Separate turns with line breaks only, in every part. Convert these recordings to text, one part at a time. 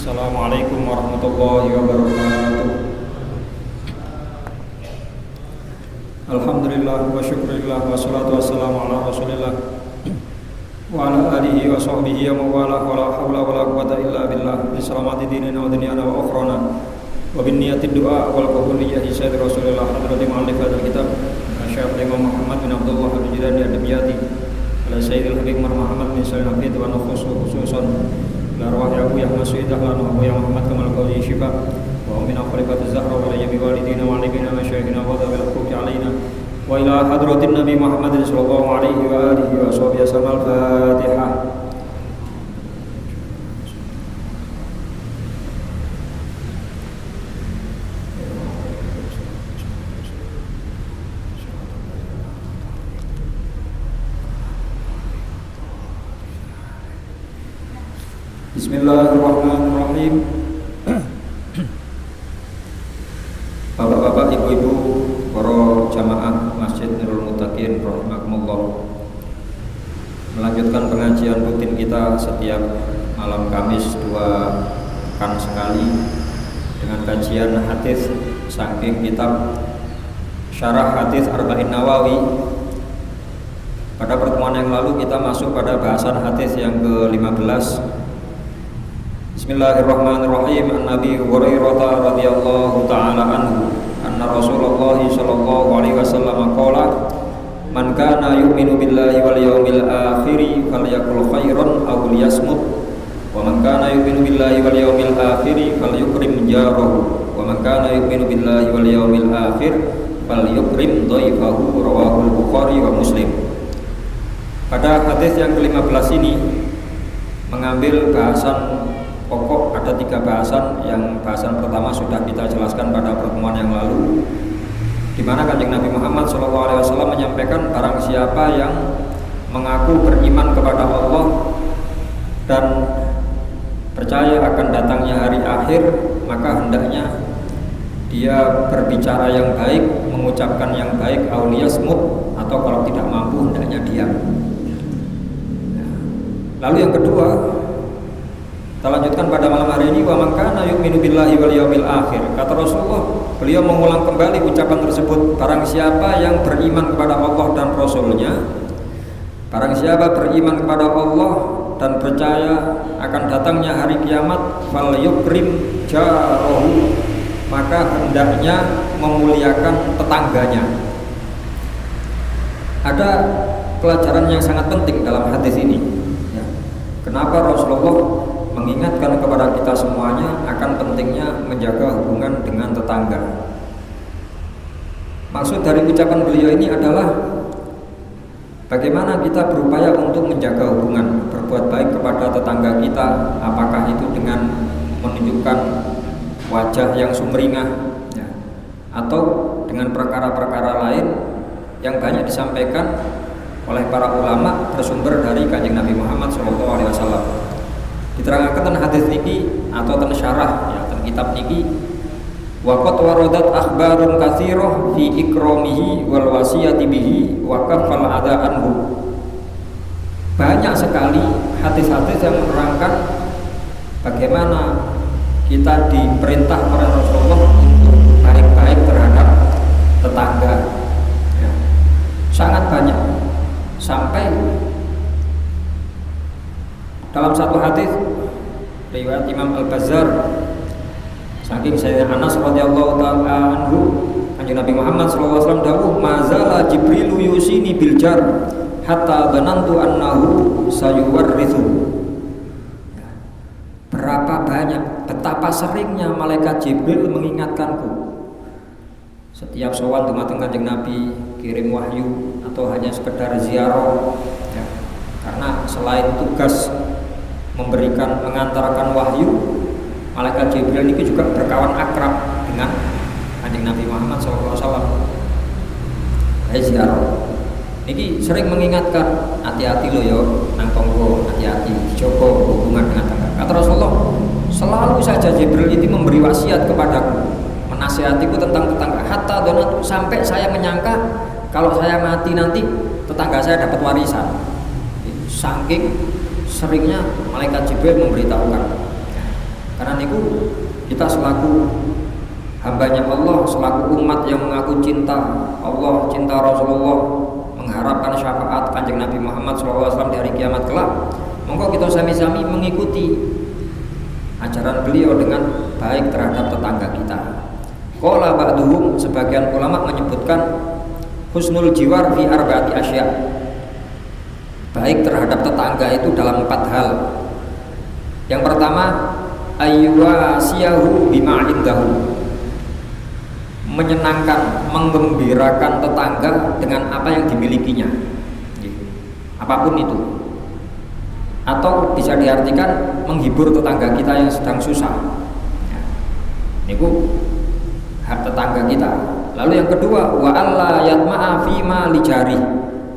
Assalamualaikum warahmatullahi wabarakatuh. Alhamdulillah wa syukurillah wa salatu wassalamu ala rasulillah wa ala alihi wa sahbihi wa mawala wa la hawla wa la quwata illa billah bi salamati dinina wa dunyana wa ukhrana wa bin niyati du'a wal qabuliyyah sayyid rasulillah hadrati mu'allif hadzal kitab Syekh Imam Muhammad bin Abdullah al-Jilani ad-Damyati ala sayyidil habib Muhammad bin Salim Abid wa khususan la arwah ya Abu Yahya Sayyidah lana wa ya Muhammad kamal qawli syifa wa min akhribat az-zahra wa la yabi walidina wa alibina masyayikhina wa dhabil huquqi alaina wa ila hadratin nabi Muhammad sallallahu alaihi wa alihi wa sahbihi samal fatihah. Bismillahirrahmanirrahim. Bapak-bapak, ibu-ibu, para jamaah Masjid Nurul Muttaqin rahimakumullah. Melanjutkan pengajian rutin kita setiap malam Kamis 2 pekan sekali dengan kajian hadis saking kitab Syarah Hadis Arba'in Nawawi. Pada pertemuan yang lalu kita masuk pada bahasan hadis yang ke-15. Bismillahirrahmanirrahim. An-Nabi Hurairah radhiyallahu ta'ala anhu anna Rasulullah sallallahu alaihi wasallam qala man kana yu'minu billahi wal yawmil akhir falyakul khairan aw liyasmut wa man kana yu'minu billahi wal yawmil akhir falyukrim jarahu wa man kana yu'minu billahi wal yawmil akhir falyukrim dhaifahu rawahul Bukhari wa Muslim. Pada hadis yang ke-15 ini mengambil bahasan pokok. Ada 3 bahasan. Yang bahasan pertama sudah kita jelaskan pada pertemuan yang lalu, di mana Kanjeng Nabi Muhammad SAW menyampaikan barang siapa yang mengaku beriman kepada Allah dan percaya akan datangnya hari akhir, maka hendaknya dia berbicara yang baik, mengucapkan yang baik, auliyasmut, atau kalau tidak mampu hendaknya diam. Lalu yang kedua, kita lanjutkan pada malam hari ini, wa man kana yu'minu billahi wal yawmil akhir. Kata Rasulullah, beliau mengulang kembali ucapan tersebut, barang siapa yang beriman kepada Allah dan Rasulnya, barang siapa beriman kepada Allah dan percaya akan datangnya hari kiamat, fal yukrim jarahu, maka hendaknya memuliakan tetangganya. Ada pelajaran yang sangat penting dalam hadis ini. Kenapa Rasulullah mengingatkan kepada kita semuanya akan pentingnya menjaga hubungan dengan tetangga? Maksud dari ucapan beliau ini adalah bagaimana kita berupaya untuk menjaga hubungan, berbuat baik kepada tetangga kita, apakah itu dengan menunjukkan wajah yang sumringah ya, atau dengan perkara-perkara lain yang banyak disampaikan oleh para ulama bersumber dari Kanjeng Nabi Muhammad SAW. Diterangkan hadis niki atau ten syarah ya, ten kitab niki waqat waradat akhbarun katsirah fi ikramihi wal wasiyati bihi wa kafal ada anhu. Banyak sekali hadis-hadis yang menerangkan bagaimana kita diperintah oleh Rasulullah untuk baik-baik terhadap tetangga ya. Sangat banyak, sampai dalam satu hadis riwayat Imam Al-Bazzar saking Sayyidina Anas radhiyallahu ta'ala anhu, Kanjeng Nabi Muhammad SAW dawuh, mazala Jibrilu yusini bil jar hatta dhanantu annahu sayuwarrithu. Berapa banyak, betapa seringnya malaikat Jibril mengingatkanku. Setiap sowan dumateng Kanjeng Nabi kirim wahyu atau hanya sekedar ziarah ya. Karena selain tugas memberikan, mengantarkan wahyu, malaikat Jibril ini juga berkawan akrab dengan Kanjeng Nabi Muhammad SAW. Ziarah ini sering mengingatkan, hati-hati lo yo nang tonggo, hati-hati dijogo hubungan dengan tetangga. Kata Rasulullah, selalu saja Jibril itu memberi wasiat kepadaku, menasihatiku tentang tetangga. Hatta donat, sampai saya menyangka kalau saya mati nanti tetangga saya dapat warisan. Saking seringnya malaikat Jibril memberitahukan. Karena kita selaku hambanya Allah, selaku umat yang mengaku cinta Allah, cinta Rasulullah, mengharapkan syafaat Kanjeng Nabi Muhammad SAW di hari kiamat kelak, monggo kita sami-sami mengikuti ajaran beliau dengan baik terhadap tetangga kita. Qala ba'duhum, sebagian ulama menyebutkan husnul jiwar fi arba'ati asya. Baik terhadap tetangga itu dalam 4 hal. Yang pertama, ayyuwasiyahu bima indahu, menyenangkan, menggembirakan tetangga dengan apa yang dimilikinya, apapun itu. Atau bisa diartikan menghibur tetangga kita yang sedang susah. Ini hak tetangga kita. Lalu yang kedua, wa alla yatma'a fima lijari,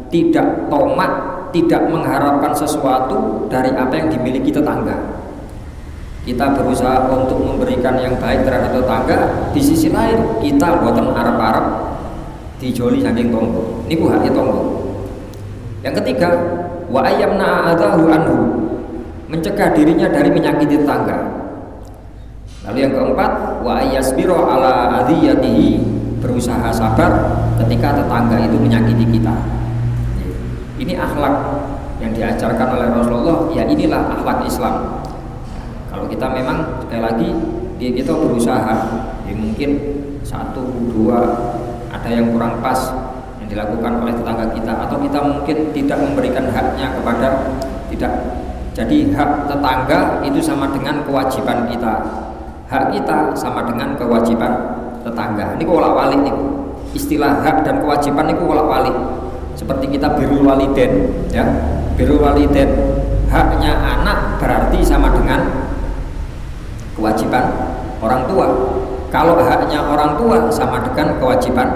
tidak tomak, tidak mengharapkan sesuatu dari apa yang dimiliki tetangga. Kita berusaha untuk memberikan yang baik terhadap tetangga, di sisi lain kita boten arep-arep dijoli saking tonggo. Niku hak tonggo. Yang ketiga, wa ayyamna adahu anhu, mencegah dirinya dari menyakiti tetangga. Lalu yang keempat, wa ayyasbiru ala adhiyatihi, berusaha sabar ketika tetangga itu menyakiti kita. Ini akhlak yang diajarkan oleh Rasulullah, ya inilah akhlak Islam. Kalau kita memang sekali lagi kita berusaha, ya mungkin 1, 2 ada yang kurang pas yang dilakukan oleh tetangga kita, atau kita mungkin tidak memberikan haknya kepada tidak. Jadi hak tetangga itu sama dengan kewajiban kita, hak kita sama dengan kewajiban tetangga. Ini kolak-walik nih, istilah hak dan kewajiban ini kolak-walik. Seperti kita birrul waliden, ya, birrul waliden, haknya anak berarti sama dengan kewajiban orang tua. Kalau haknya orang tua sama dengan kewajiban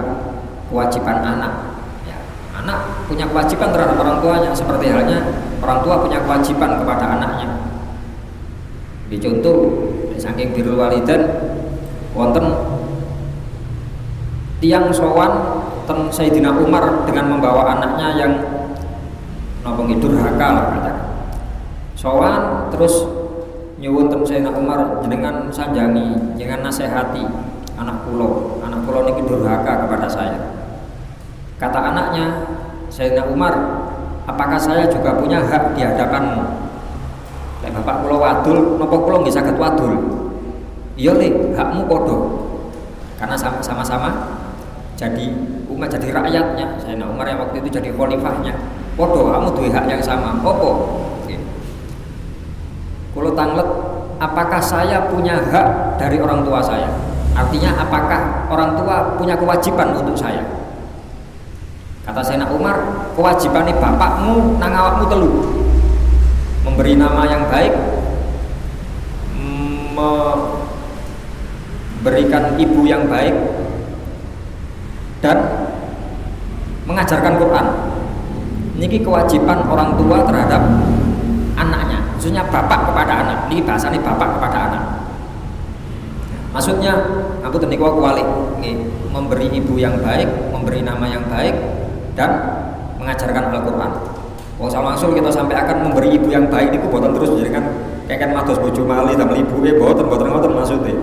anak. Ya, anak punya kewajiban terhadap orang tuanya, seperti halnya orang tua punya kewajiban kepada anaknya. Di contoh, saking birrul waliden, wonten tiang sowan ten Sayyidina Umar dengan membawa anaknya yang napa durhaka lah katakan. Sowan terus nyuwun ten Sayyidina Umar, jenengan sanjangi, jangan nasihati anak kula niki durhaka kepada saya. Kata anaknya, Sayyidina Umar, apakah saya juga punya hak di hadapanmu? Lek bapak kula wadul, napa kula nggih saged wadul? Iya Le, hakmu padha. Karena sama-sama jadi umat, jadi rakyatnya. Sayyidina Umar yang waktu itu jadi khalifahnya. Padha kamu duwe hak yang sama. Apa? Kalau tanglet, apakah saya punya hak dari orang tua saya? Artinya apakah orang tua punya kewajiban untuk saya? Kata Sayyidina Umar, kewajibannya bapakmu nang awakmu telu. Memberi nama yang baik, memberikan ibu yang baik, dan mengajarkan Quran. Niki kewajiban orang tua terhadap anaknya. Maksudnya bapak kepada anak. Ini bahasanya bapak kepada anak. Maksudnya aku tadi kualik, memberi ibu yang baik, memberi nama yang baik, dan mengajarkan Al-Quran. Langsung kita sampai akan memberi ibu yang baik. Ini boten terus jadi kan kayak matos bojo mali damel ibu boten maksudnya.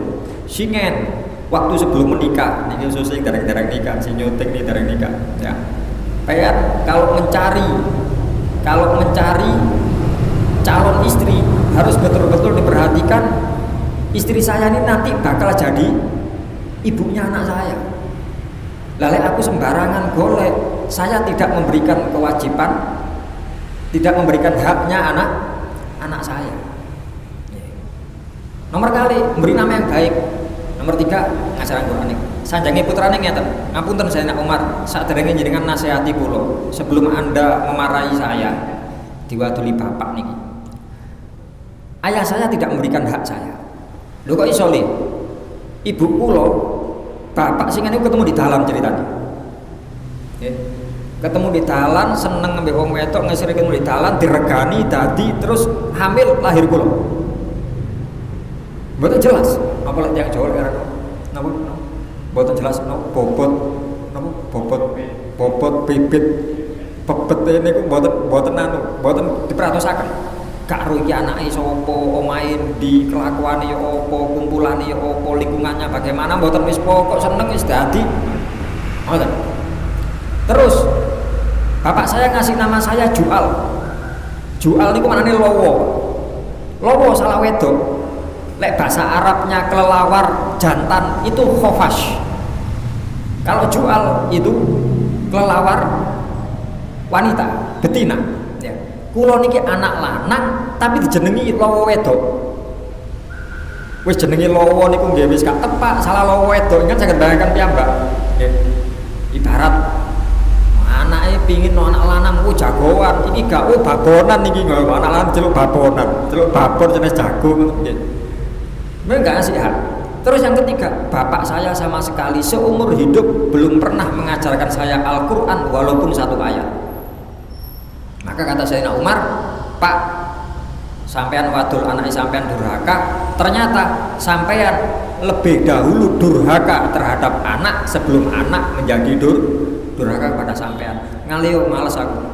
Singen waktu sebelum menikah, ini khususnya dereng-dereng nikah, si nyuting nih dereng nikah. Ya, kayak kalau mencari calon istri harus betul-betul diperhatikan. Istri saya ini nanti bakal jadi ibunya anak saya. Lalu aku sembarangan golek, saya tidak memberikan kewajiban, tidak memberikan haknya anak saya. Nomor kali memberi nama yang baik. Nomor 3 ngajaran Quran. Sanjangi putrane ngeten. Ngapunten Sayyidina Umar, saderenge jenengan nasihati kula sebelum Anda memarahi saya diwaduli bapak niki. Ayah saya tidak memberikan hak saya. Lho kok iso le? Ibu kula bapak sing niku ketemu di dalam ceritanya. Nggih. Ketemu di dalan, seneng ngembek wong wedok, ngesire ketemu di dalan, diregani dadi terus hamil lahir kula. Mboten jelas apa lek yang Jawa kira napa? Mboten jelas bobot bibit pepet niku mboten diperatosaken. gak ro iki anake sapa, omahe ndi, kelakuane ya apa, kumpulane ya apa, lingkungannya bagaimana, mboten wis pokok seneng wis dadi. Ngoten. Terus bapak saya ngasih nama saya Jual. Jual niku maknane lowo. Lowo salah wedok. Lek bahasa Arabnya kelelawar jantan itu khofash. Kalau Jual itu kelelawar wanita, betina. Kulo niki anak lanang tapi dijenengi lowo wedok. Wis jenenge lowo niku nggih wis gak tepak, salah lowo wedok kan saged bayangkan piyambak. Nggih. Ibarat anake pingin anak lanang ku jagoan, iki gak babonan niki anak lanang celuk babonan, celuk babon jenis jago nggih. Memang gak asik hak. Terus yang ketiga, bapak saya sama sekali seumur hidup belum pernah mengajarkan saya Al-Qur'an walaupun satu ayat. Maka kata Sayyidina Umar, Pak, sampean wadul anak sampean durhaka, ternyata sampean lebih dahulu durhaka terhadap anak sebelum anak menjadi durhaka kepada sampean. Ngalio males aku,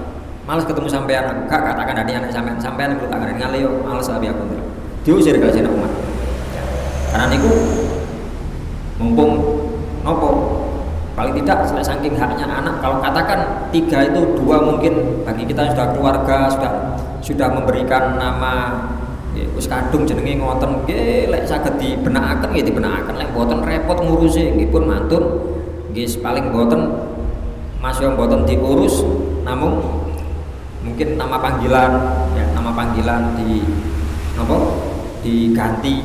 males ketemu sampean, gak katakan tadi anak sampean perlu tangan ngalio males abi aku. Diusir kalau Sayyidina Umar. Karena niku mumpung nopo paling tidak saking haknya anak, kalau katakan 3 itu 2 mungkin bagi kita sudah keluarga, sudah memberikan nama wis kadung jenenge ngoten nggih, lek saged dibenakaken nggih dibenakaken, lek mboten repot ngurusi nggih pun mantun nggih, paling mboten Mas yo mboten diurus, namun mungkin nama panggilan ya, nama panggilan di napa diganti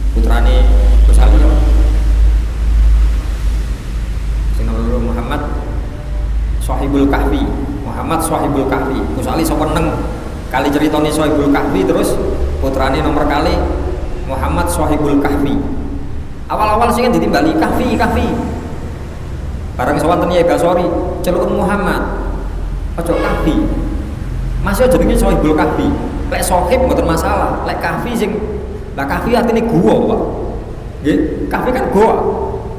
putrane Gus Ali Muhammad Shahibul Kahfi, Muhammad Shahibul Kahfi. Gus Ali seneng kali ceritane Shahibul Kahfi, terus putrane nomor kali Muhammad Shahibul Kahfi. Awal-awal sing ditimbali Kahfi. Bareng sawanten Yai Basori, celukun Muhammad. Ojo Kahfi. Masih jenenge Shahibul Kahfi. Lek Shahib mboten masalah, lek Kahfi sing lah Kahfi artine gua, Pak. Nggih, Kahfi kan gua.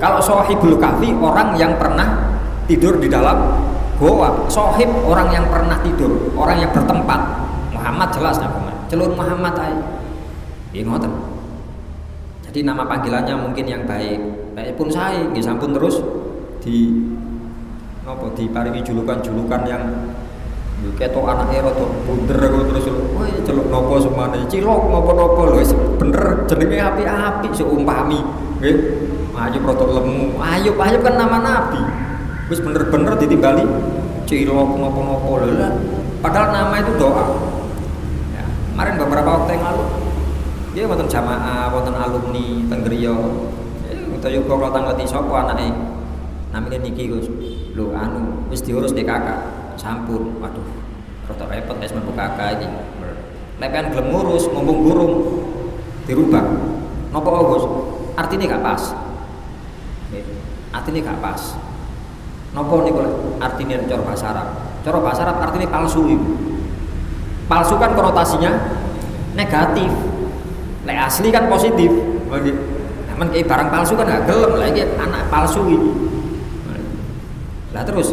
Kalau Shahibul Kahfi orang yang pernah tidur di dalam goa. Shahib orang yang pernah tidur, orang yang bertempat. Muhammad jelas namanya. Celur Muhammad ae. Nggih ngoten. Jadi nama panggilannya mungkin yang baik. Baik pun saya nggih sampun terus di napa diparingi julukan-julukan yang ketok anake rada bunder terus woi celuk napa semane cilok napa-napa lho wis bener jenenge apik-apik seumpami nggih. Ayub rotok lemu, Ayub kan nama Nabi. Wis bener-bener ditimbali cilok nopo-nopo lho. Padahal nama itu doa. Ya, kemarin beberapa waktu yang lalu dia wonten jamaah, wonten alumni teng griya. Utawa kok tangleti sapa anake. Namine niki Gus. Lho anu wis diurus DKK. Sampun. Waduh. Rotok repot wis mlebu kakak iki. Lepen gelem ngurus mumpung gurung dirubah. Napa Gus? Artinya gak pas. Artinya gak pas. Nopo niku artinya cara bahasa Arab. Cara bahasa Arab artinya palsu itu. Palsu kan konotasinya negatif. Lek asli kan positif. Bagi namun kayak barang palsu kan gak gelem lagi anak palsu ini. Lah terus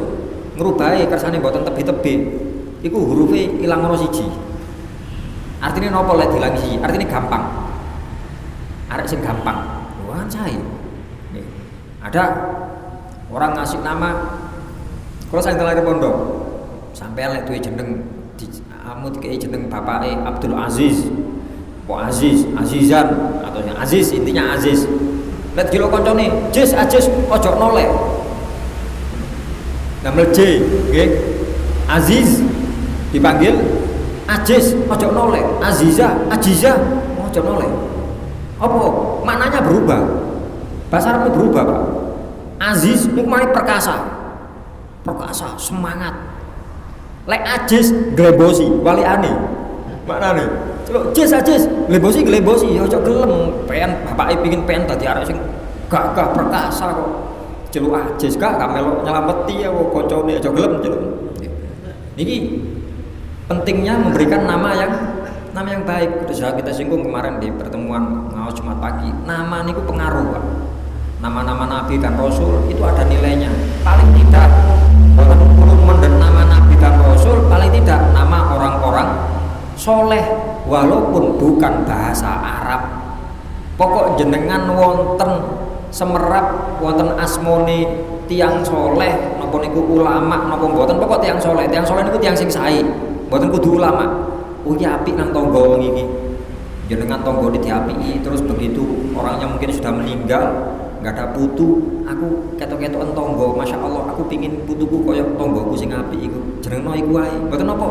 ngerubahi kersane mboten tebi-tebi. Iku hurufnya ilang ono siji. Artinya nopo lek dilangi siji? Artinya gampang. Arek sing gampang. Wah saya. Ada orang ngasih nama, kalau saya lahir pondok, sampai lek duwe jeneng, amu dikei jeneng bapake Abdul Aziz, Azizan atau yang Aziz, intinya Aziz. Lek kilo koncone, Aziz ojo noleh. Gamel J, nggih. Aziz dipanggil Aziz ojo noleh, Aziza ojo noleh. Apa? Maknanya berubah. Bahasa Arab itu berubah, Pak. Aziz itu maknanya perkasa, semangat. Lek Aziz glebosi, wali ane. Maknane? Celuk Aziz, glebosi, ya ojo gelem. Pengen bapake pengin pengen dadi arek sing gagah perkasa kok. Celuk Aziz gak melok nyelameti ya kok koncone aja gelem celuk. Niki pentingnya memberikan nama yang baik. Sudah kita singgung kemarin di pertemuan ngawas Jumat pagi. Nama niku pengaruh, Pak. Nama-nama Nabi dan Rasul itu ada nilainya. Paling tidak dan nama Nabi dan Rasul, paling tidak nama orang-orang soleh walaupun bukan bahasa Arab. Pokok jenengan wonten semerap wonten asmone tiang soleh napa niku ulama napa mboten, pokok tiang soleh niku tiang sing sae, mboten kudu ulama. Oh ya apik nang tangga wong iki. Jenengan tangga diapiki terus begitu orangnya mungkin sudah meninggal, enggak ada putu, aku ketok-ketokan tangga, Masya Allah aku pingin putuku kaya tanggaku sing apik iku. Jenengno iku wae. Mboten apa.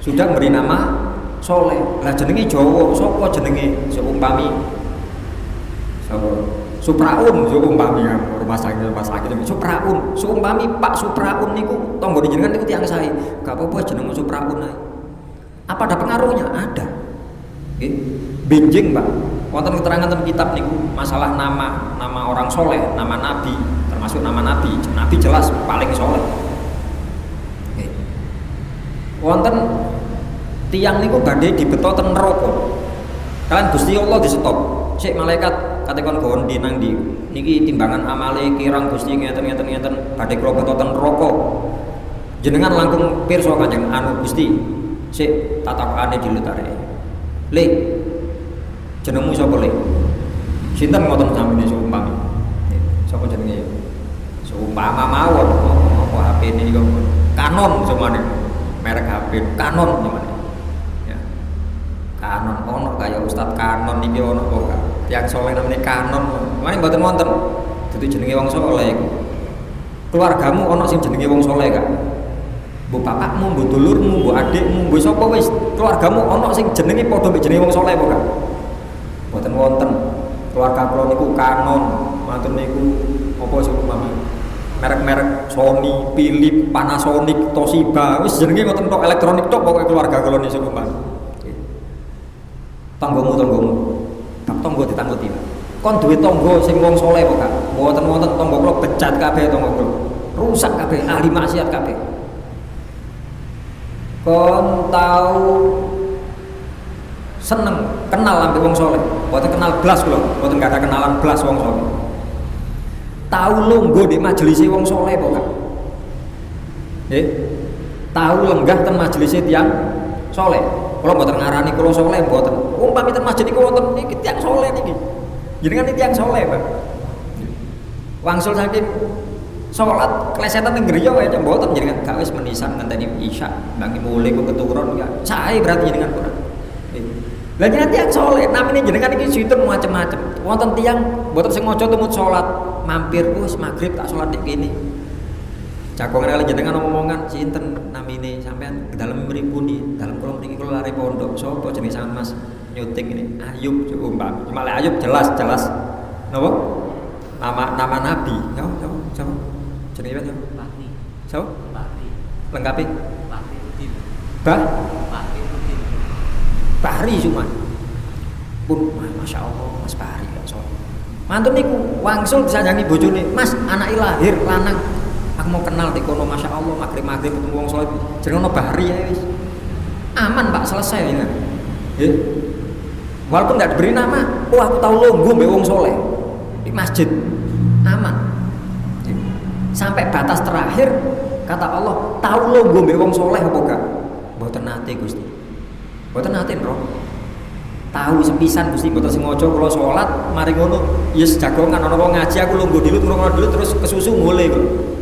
Sudah beri nama soleh. Lah jenenge Jawa, sapa jenenge? Seumpami Supraun, seumpami rumah sakit Supraun, seumpami Pak Supraun niku tangga jenengan niku tiyang sae. Gak apa-apa jeneng Supraun ae. Apa ada pengaruhnya? Ada. Nggih. Benjing, Pak. Wonten keterangan tentang kitab niku masalah nama orang soleh, nama nabi, termasuk nama nabi. Nabi jelas paling soleh. Nggih. Wonten tiang niku badhe dibeto ten neraka. Kalian Gusti Allah disetop. Sik malaikat katekon gondi nang ndi. Niki timbangan amale kirang Gusti ngeten badhe kula beto ten neraka. Jenengan langkung pirsa Kanjeng anu Gusti. Sik tatakane dilutare. Le. Jenengmu sapa le? Sinten ngoten sampeyan seumpami. Sapa jenenge? Seumpama mawon apa HP ini kok Canon semane. Merek HP Canon semane. Kanon ono kaya Ustaz Kanon niki ono kok Kak. Tiang soleh namanya Kanon. Mane mboten wonten. Dudu jenenge wong soleh iku. Keluargamu ono sing jenenge wong soleh Kak. Mbok bapakmu, mbok dulurmu, mbok adikmu, mbok sapa wis keluargamu ono sing jenenge padha mek jenenge wong soleh kok Kak. Mboten wonten. Keluarga kula niku Kanon, mantun niku apa sing umpama merek-merek Sony, Philips, Panasonic, Toshiba, wis jenenge ngoten tok elektronik tok pokoke keluarga kula niku umpama. Tanggomu tak tanggo ditangguti kon duwe tangga sing wong saleh kok Kak mboten wonten tangga kula becat kabeh tangga kula rusak kabeh ahli maksiat kabeh kon tau seneng kenal ambek wong saleh mboten kenal blas kula mboten gak ada kenalan blas wong saleh tau lungguh di majelise wong saleh kok Kak nggih tau lenggah ten majelise tiyang saleh. Kalau mboten ngarani kula saleh mboten. Umpami ten masjid niku wonten niki tiyang saleh niki. Jenengan iki tiyang saleh, Pak. Wangsul saking salat klesetan teng griya wae mboten jenengan gak wis menisan ngenteni isya, bangi mulih kok keturun ya. Sae berarti jenengan kurang. Lah jenengan tiyang saleh, namine jenengan iki sinten macem-macem. Wonten tiyang mboten sengaja tumut salat, mampir wis magrib tak salat nek kene. Jagongan kali jenengan omongan sinten namine sampean ke dalam mripuni dalam kula mriki kula lare pondok sapa jenenge sampean Mas nyuting ini Ayub umpam cuma le Ayub jelas napa nama nabi sapa jenenge Pati sapa Pati lengkapi Pati Udin Pati Udin Bahri cuma pun Masya Allah Mas Bahri kok so mantun niku wangsul bisa nyanyi bojone Mas anak lahir lanang aku mau kenal di kono Masya Allah maghrib ketemu wong saleh jenenge Bahri ya wis aman Pak selesai ya walaupun nggak diberi nama aku tahu lungguh mbek wong saleh di masjid aman sampai batas terakhir kata Allah tahu lungguh mbek wong saleh apa gak mboten nate Gusti mboten nate bro tahu sepisan Gusti mboten sengaja kula salat mari ngono yes jagongan ana wong ngaji aku lungguh dulu terus kesusu mulai kok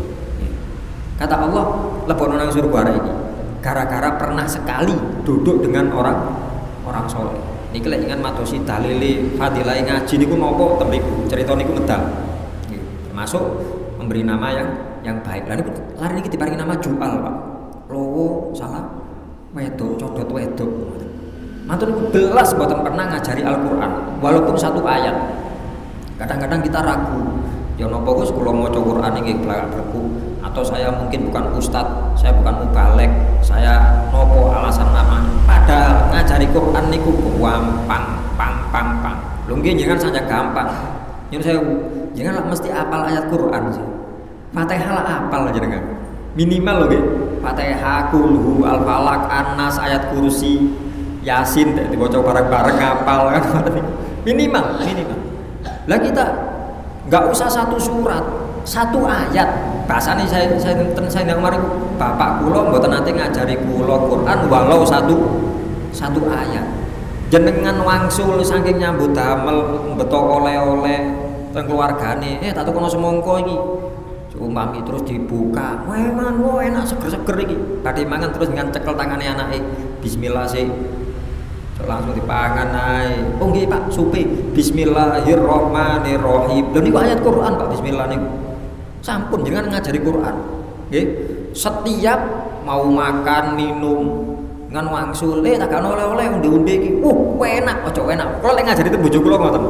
kata Allah lebono nang surga ini gara-gara pernah sekali duduk dengan orang soleh niki lek ingat matosi dalile fadilah ngaji niku napa temriku cerita niku medal termasuk memberi nama yang baik lah niku lari niki diparingi nama Jual Pak lowo salah wedok codot wedok mantun niku belas mboten pernah ngajari Al-Qur'an walaupun satu ayat kadang-kadang kita ragu ya napa Gus kula maca Qur'an iki belak-belaku atau saya mungkin bukan ustadz, saya bukan mubalek, saya nopo alasan nama. Padahal ngajari Quran niku gampang, pang. Lunggi jangan saja gampang. Nyuruh saya jangan mesti apal ayat Quran sih. Fatihah lah apal aja dengan minimal loh gitu. Fatihah, Kulhu, Al-Falaq, An-Nas, ayat kursi, Yasin, dibaca bareng-bareng apal kan minimal. Lah kita nggak usah satu surat, satu ayat. Bahasane saya kemarin bapak kula mboten nate ngajari kula Quran walau satu satu ayat. Jenengan wangsul saking nyambut damel beto oleh-oleh teng keluargane, tak tukono semongko iki. Umpami terus dibuka, "Weman, enak seger-seger iki." Badhe mangan terus dengan cekel tangane anake. Bismillah sih. Langsung dipangan ae. Oh nggih Pak, supe. Bismillahirrahmanirrahim. Lho niku ayat Quran Pak, bismillah niku. Sampun jenengan ngajari Quran. Nggih. Setiap mau makan, minum, ngan wangsul, tak oleh-oleh undi-undi iki. Enak, ojo enak. Kalau lek ngajari itu bojo kula ngoten.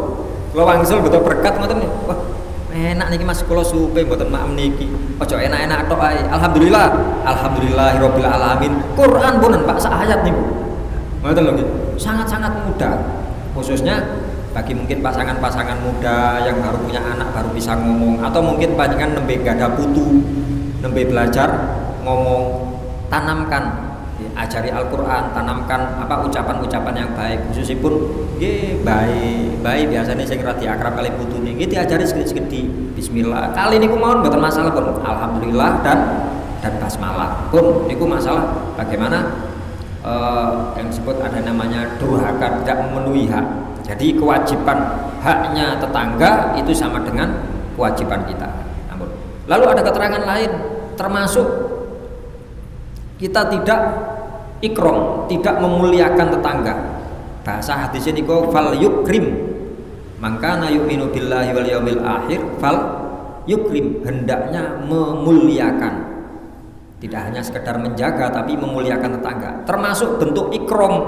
Kula wangsul beto berkat ngoten. Wah, enak niki Mas kula supe mboten maem niki. Ojo enak-enak tok ae. Alhamdulillah. Alhamdulillahirabbil alamin. Quran punen Pak sak ayat niku. Ngoten lho nggih. Sangat-sangat mudah. Khususnya bagi mungkin pasangan-pasangan muda yang baru punya anak, baru bisa ngomong, atau mungkin panjenengan nembe gada putu, nembe belajar ngomong, tanamkan ajari Al-Qur'an, tanamkan ucapan-ucapan yang baik. Khususipun nggih baik biasanya sing radi akrab kali putune nggih diajari sedikit-sedikit bismillah. Kali niku mawon mboten masalah pun alhamdulillah dan basmalah. Pun niku masalah bagaimana yang disebut ada namanya durhaka, tidak memenuhi hak. Jadi kewajiban haknya tetangga itu sama dengan kewajiban kita. Lalu ada keterangan lain termasuk kita tidak ikram, tidak memuliakan tetangga. Bahasa hadis ini kok fal yukrim. Maka na yu'minu billahi wal yaumil akhir fal yukrim, hendaknya memuliakan. Tidak hanya sekedar menjaga tapi memuliakan tetangga. Termasuk bentuk ikram.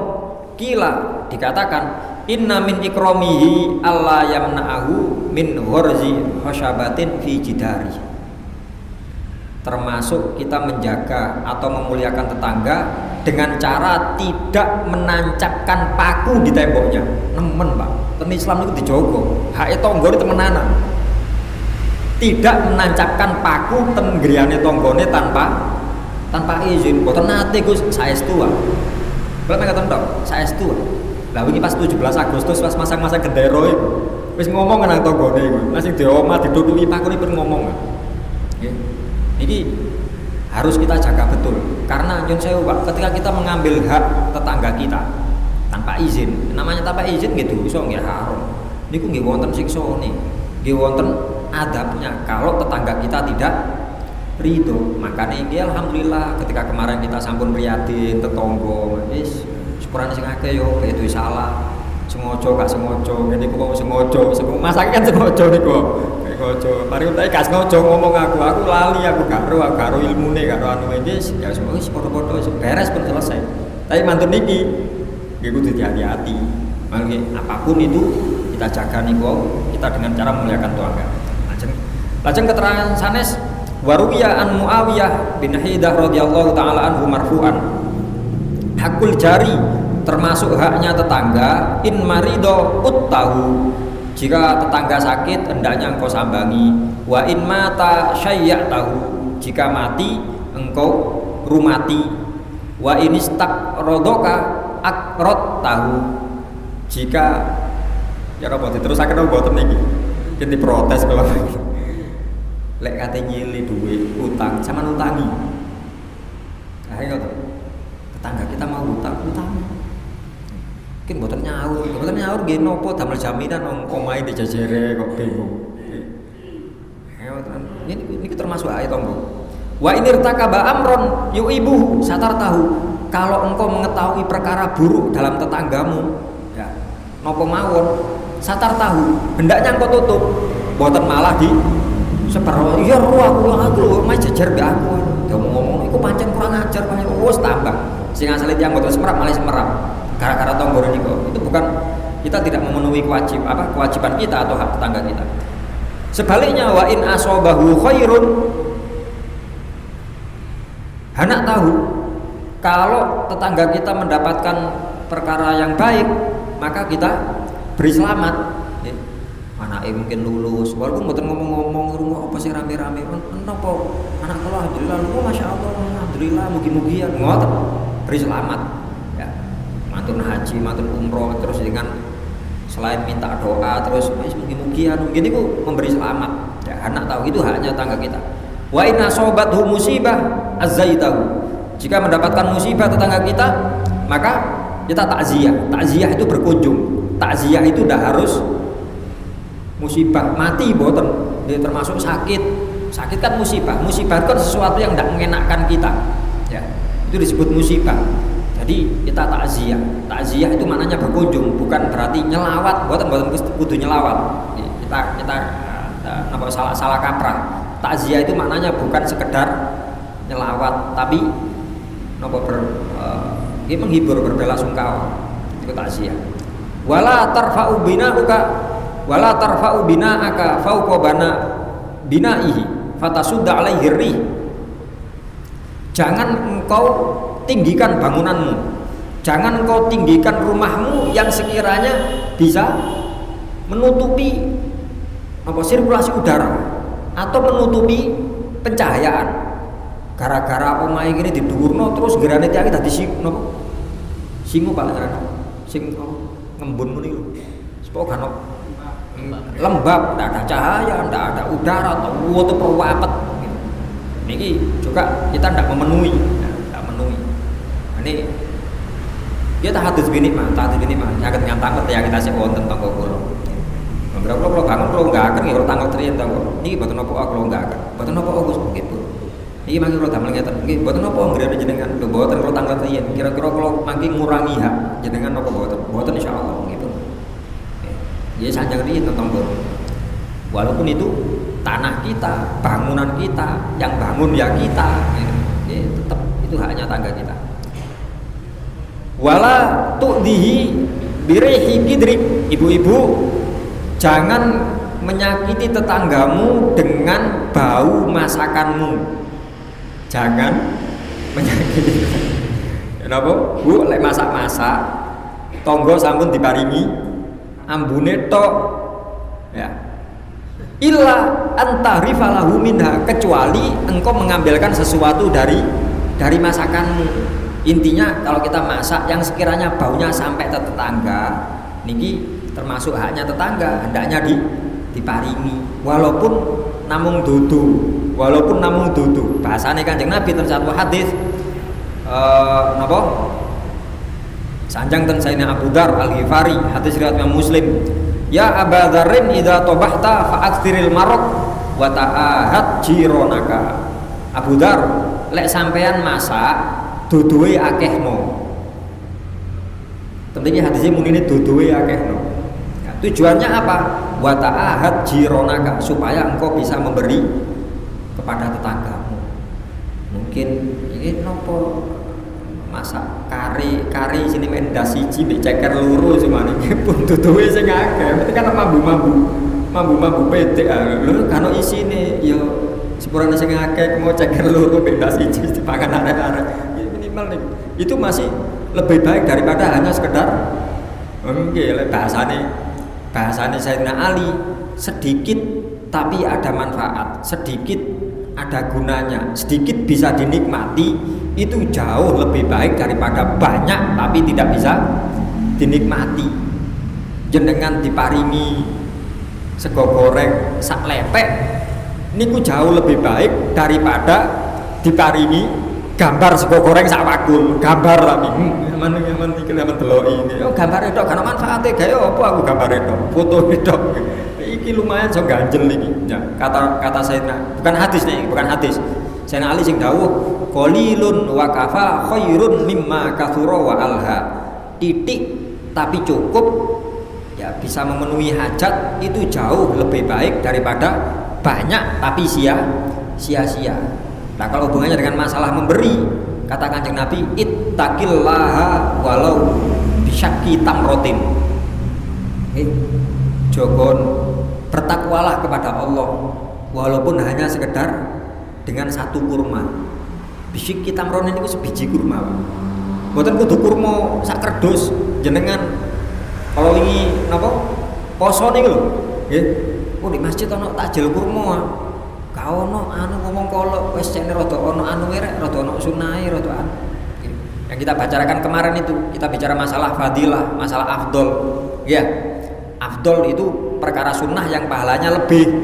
Kila dikatakan inna min ikramihi alla yamna'ahu min ghurzi khashabatin fi jidari. Termasuk kita menjaga atau memuliakan tetangga dengan cara tidak menancapkan paku di temboknya. Nemen Pak, ten Islam itu dijogo. Hak tangga itu temenanan. Tidak menancapkan paku ten griyane tanggane tanpa izin. Mboten nate Gus saestu wae. Kula mengatakan tok, saestu. Lah wingi pas 17 Agustus pas masang-masang gendera iku wis ngomong nang tanggane iku. Masih di omah ditutupi pakune pun ngomong. Nggih. Iki harus kita jaga betul karena nyun sewu Pak, ketika kita mengambil hak tetangga kita tanpa izin, namanya tanpa izin gitu iso nggih haram. Niku nggih wonten siksane. Nggih wonten adabnya kalau tetangga kita tidak ridho. Makanya ini alhamdulillah ketika kemarin kita sampun prihatin tetangga wis sepurane sing akeh yo itu salah sengaja gak sengaja ngene iku kok sengaja masake kan sengaja niku sengaja mari tak gak sengaja ngomong aku lali aku gak ro ilmune gak ro anu wis ya wis padha-padha beres pun selesai. Tapi mantun niki nggih kudu hati-hati. Mangke apapun itu kita jaga niku kita dengan cara memuliakan tetangga. Lajeng keterangan sanes waruwiya an Muawiyah bin Hidah radhiyallahu taala anhu marfu'an hakul jari termasuk haknya tetangga in marido uttahu, jika tetangga sakit hendaknya engkau sambangi, wa in mata syayya'tahu, jika mati engkau rumati, wa in istaqrodoka akrot tahu, jika ya apa diterusaken apa mboten niki iki protes kalau lek kate nyili duit utang sama nutangi. Ayo tetangga kita mau utang. Mungkin mboten nyaur nggih napa damel jaminan wong omahe dijajere kok bingung. Ayo ini termasuk ayat tonggo. Wa inirtakaba amron yu'ibuhu satar tahu. Kalau engkau mengetahui perkara buruk dalam tetanggamu, ya napa mawon satar tahu, hendaknya engkau tutup. Mboten malah di separuh iya aku mah jejer mbek aku. Dia ngomong iku pancen kurang ajar pancen wis tambah. Sing asale tiyang mboten semerap malah semerap. Gara-gara tonggor niku. Itu bukan kita tidak memenuhi kewajiban kita atau hak tetangga kita. Sebaliknya wa in asobahu khairun, hendak tahu kalau tetangga kita mendapatkan perkara yang baik maka kita beri selamat. Anake mungkin lulus, walaupun mboten ngomong-ngomong rumah apa sih rame-rame, menapa anak kula alhamdulillah, masyaallah, alhamdulillah, mugi-mugian ngoten, beri selamat. Ya. Mantun haji, mantun umroh, terus dengan selain minta doa, terus mugi-mugian, mungkin itu memberi selamat. Ya, anak tahu itu haknya tangga kita. Wa inna sobathu musibah azzaitahu. Jika mendapatkan musibah tetangga kita, maka kita takziah. Takziah itu berkunjung. Takziah itu tidak harus musibah, mati boten. Dia termasuk sakit. Sakit kan musibah. Musibah kan sesuatu yang tidak mengenakan kita. Ya, itu disebut musibah. Jadi kita takziah. Takziah itu maknanya berkunjung, bukan berarti nyelawat. Boten kudu nyelawat. Kita salah kaprah. Takziah itu maknanya bukan sekedar nyelawat, tapi menghibur, berbelasungkawa. Itu takziah. Wala tarfa'u bina'aka fauqa bina'ihi fatasudda alaihi rih. Jangan engkau tinggikan bangunanmu, jangan engkau tinggikan rumahmu yang sekiranya bisa menutupi sirkulasi udara atau menutupi pencahayaan. Gara-gara omahe kene didhuwurno terus gerane tiang dadi singo paling ngarane sing ngembun muni lho. Supaya kan lembab, tidak ada cahaya, tidak ada udara, atau perwapet. Ini juga kita tidak memenuhi. Ini kita hadis bini mah, sangat nyantang ya kita sih wonten tangga kula. Berapa kalau bangun kalau nggak akan kalau tanggal trian tanggal. Ini betul nopo kalau nggak akan, betul nopo Agus begitu. Ini mangki kalau damel ngeten, betul nopo nggak jenengan, betul kalau tanggal trian. Kira-kira kalau mangki ngurangi hak jenengan nopo betul insya Allah gitu. Ya sanjang riyen tentang walaupun itu tanah kita, bangunan kita, yang bangun ya kita, ya, tetap itu haknya tangga kita. Wala tu'dihi birehi kidrib. Ibu-ibu jangan menyakiti tetanggamu dengan bau masakanmu. Jangan menyakiti. Kenapa? Bu, lek masak-masak tonggo sampun diparingi ambune tok. Ya. Illa antarifalahu minha, kecuali engkau mengambilkan sesuatu dari masakanmu. Intinya kalau kita masak yang sekiranya baunya sampai ke tetangga, niki termasuk haknya tetangga, hendaknya diparingi walaupun namung dudu. Bahasane Kanjeng Nabi ten satu hadis napa? Sanjang ten Sayyidina Abu Dzar Al-Ghifari, hadis riwayat Imam Muslim. Ya Aba Dzarrin idza tabahta fa'aktsiril maraq wa ta'ahad jironaka. Abu Dzar, lek sampean masak duduhe akehno. Tentunya hadisnya muni duduhe akehno. Ya, tujuannya apa? Wa ta'ahad jironaka, supaya engkau bisa memberi kepada tetanggamu. Mungkin ini nopo masak kari sini mendas siji mbek ceker loro semane pun duduhe sing akeh. Berarti kan mambu petik lho kan isine ya sepurane sing akeh mau ceker loro mendas siji dipangan arek-arek. Minimal nih. Itu masih lebih baik daripada hanya sekedar bahasane Sayyidina Ali, sedikit tapi ada manfaat, sedikit ada gunanya, sedikit bisa dinikmati, itu jauh lebih baik daripada banyak tapi tidak bisa dinikmati. Jenengan diparingi sego goreng sak lepek niku jauh lebih baik daripada diparingi gambar sego goreng sak bakul, gambar tapi nyaman iki nyaman deloki iki. Yo gambare tok kan manfaate gawe apa aku gambare tok, foto tok. Iki lumayan so ganjel iki. Ya, kata Sayyidina, bukan hadis nih, bukan hadis. Sayyidina Ali sing dawuh, qalilun wa kafa khairun mimma katsura wa alha. Titik tapi cukup ya bisa memenuhi hajat itu jauh lebih baik daripada banyak tapi sia-sia. Nah, kalau hubungannya dengan masalah memberi, kata Kanjeng Nabi, ittaqillaha walau bisyakki tamrotin. Jogon bertakwalah kepada Allah walaupun hanya sekedar dengan satu kurma. Bisyakki tamrotin itu sebiji kurma. Mboten kudu kurma sak kerdus jenengan. Kalau ini napa? Poso niku lho. Nggih. Oh di masjid ana takjil kurma. Ono anu ngomong kolok wis cene rada ono anu rek rada ono sunahe rada anu. Yang kita bicarakan kemarin itu kita bicara masalah fadilah, masalah afdol. Ya. Afdol itu perkara sunnah yang pahalanya lebih.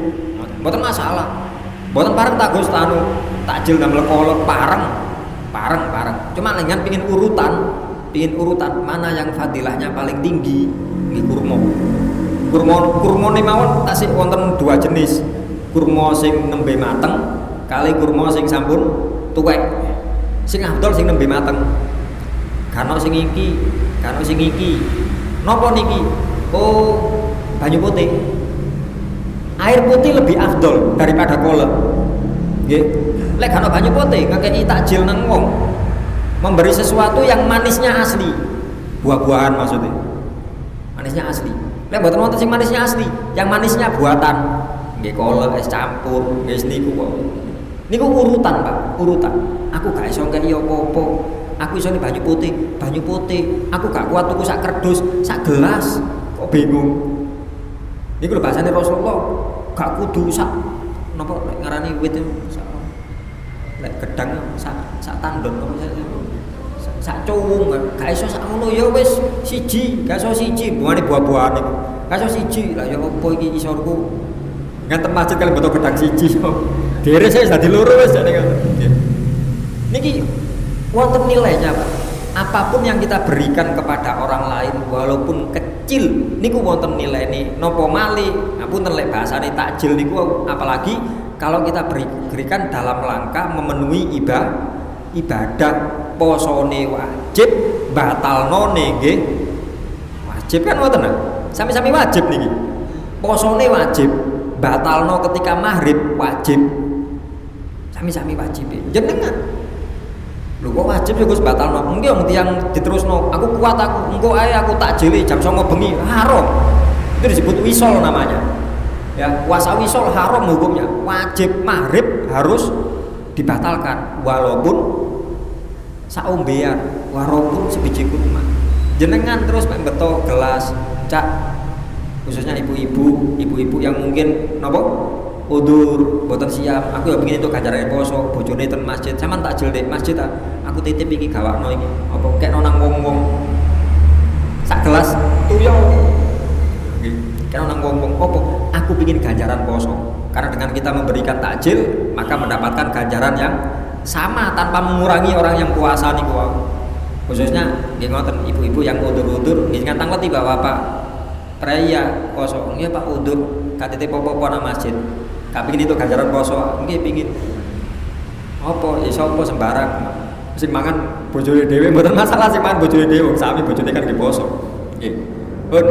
Mboten masalah. Mboten pareng tak Gus takjil damel kolok pareng. Cuma lengan pingin urutan. pingin urutan mana yang fadilahnya paling tinggi, nggih kurma. Kurmane mawon tasih wonten dua jenis. Kurma sing nembe mateng kali kurma sing sampun tuwek. Sing afdol sing nembe mateng. Kano sing iki. Napa niki? Oh, banyu putih. Air putih lebih afdol daripada kolak. Nggih. Lek kano banyu putih ngekeki takjil nang wong. Memberi sesuatu yang manisnya asli. Buah-buahan maksudnya. Manisnya asli. Lek mboten wonten sing manisnya asli, yang manisnya buatan. Nggih kolak es campur, wis niku kok. Niku urutan, Pak, urutan. Aku gak iso ngekeki apa-apa. Aku iso banyu putih. Aku gak kuat tuku sak kerdus, sak gelas. Kok bingung. Niku lho bahasane Rasulullah, gak kudu sak napa ngarani wit lek gedang sak tandon sak cuwung, gak iso sak ngono ya wis siji, gak iso siji, buane buah-buahan niku. Gak iso siji. Lah ya apa iki isorku ngaten masjid kali betul gedang siji. Dhewe saya dadi loro wis jane ngoten. Niki wonten nilainya, Pak. Apapun yang kita berikan kepada orang lain walaupun kecil niku wonten nilaine. Napa malih ngapunten lek bahasane takjil niku apalagi kalau kita berikan dalam rangka memenuhi ibadah posone wajib batalnone nggih. Wajib kan wonten. Sami-sami wajib niki. Posone wajib, batalno ketika maghrib wajib. Sami-sami wajib. Jenengan lho kok wajib ya Gus batalno. Engke wong tiyang diterusno, aku kuat aku, engko ae aku takjili jam 09.00 bengi. Haram. Itu disebut wisol namanya. Ya, puasa wisol haram hukumnya. Wajib maghrib harus dibatalkan walaupun saombean, walaupun sebiji kurma. Jenengan terus mek beto gelas, Cak. Khususnya ibu-ibu yang mungkin napa? Udur, boten siap. Aku ya pengen itu ganjaran poso, bojone ten masjid. Sampeyan takjil dek masjid ta. Aku titip iki gawakno iki. Apa kekno nang wong-wong. Sak gelas tuyul. Nggih, kekno nang wong-wong apa? Aku pengin ganjaran poso. Karena dengan kita memberikan takjil, maka mendapatkan ganjaran yang sama tanpa mengurangi orang yang puasa niku. Khususnya nggih ngoten ibu-ibu yang udur-udur, nggih ngantang ngerti Bapak Praya poso. Nggih Pak udur katete popo-popo nang masjid. Gak pingin itu ganjaran poso, nggih pingin. Apa ya sapa sembarang. Sing mangan bojone dhewe mboten masalah sing mangan bojone dhewe, sami bojone kan nggih poso. Nggih. Pun